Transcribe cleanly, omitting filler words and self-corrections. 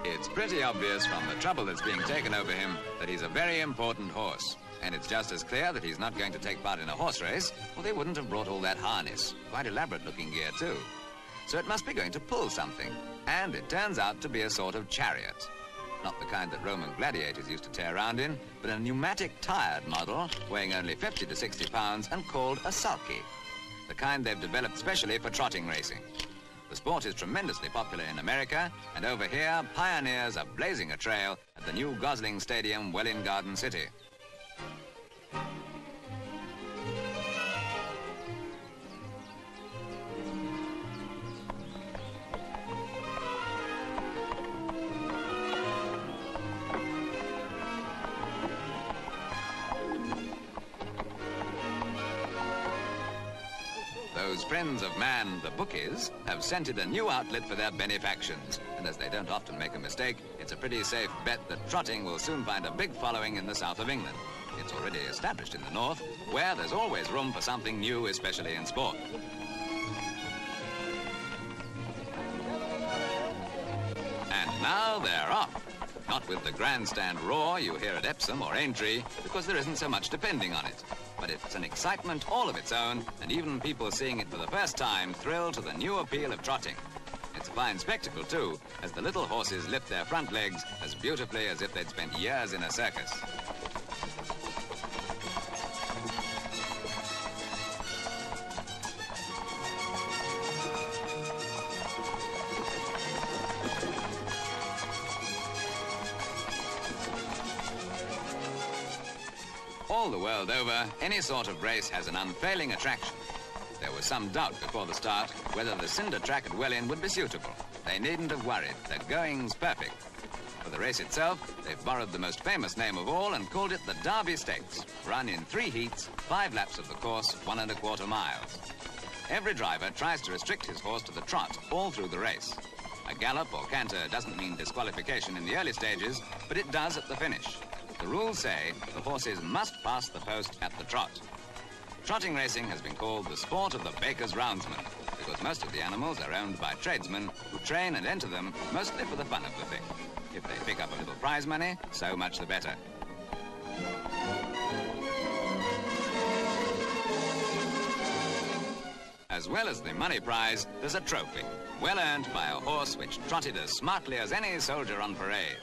It's pretty obvious from the trouble that's being taken over him that he's a very important horse. And it's just as clear that he's not going to take part in a horse race, or they wouldn't have brought all that harness. Quite elaborate-looking gear, too. So it must be going to pull something. And it turns out to be a sort of chariot. Not the kind that Roman gladiators used to tear around in, but a pneumatic-tired model weighing only 50 to 60 pounds and called a sulky. The kind they've developed specially for trotting racing. The sport is tremendously popular in America, and over here, pioneers are blazing a trail at the new Gosling Stadium well in Garden City. Those friends of man, the bookies, have scented a new outlet for their benefactions. And as they don't often make a mistake, it's a pretty safe bet that trotting will soon find a big following in the south of England. It's already established in the north, where there's always room for something new, especially in sport. And now they're off. Not with the grandstand roar you hear at Epsom or Aintree, because there isn't so much depending on it. But it's an excitement all of its own, and even people seeing it for the first time thrill to the new appeal of trotting. It's a fine spectacle, too, as the little horses lift their front legs as beautifully as if they'd spent years in a circus. All the world over, any sort of race has an unfailing attraction. There was some doubt before the start whether the cinder track at Welwyn would be suitable. They needn't have worried. The going's perfect. For the race itself, they've borrowed the most famous name of all and called it the Derby Stakes. Run in 3 heats, 5 laps of the course, 1 1/4 miles. Every driver tries to restrict his horse to the trot all through the race. A gallop or canter doesn't mean disqualification in the early stages, but it does at the finish. The rules say the horses must pass the post at the trot. Trotting racing has been called the sport of the baker's roundsman, because most of the animals are owned by tradesmen who train and enter them mostly for the fun of the thing. If they pick up a little prize money, so much the better. As well as the money prize, there's a trophy, well earned by a horse which trotted as smartly as any soldier on parade.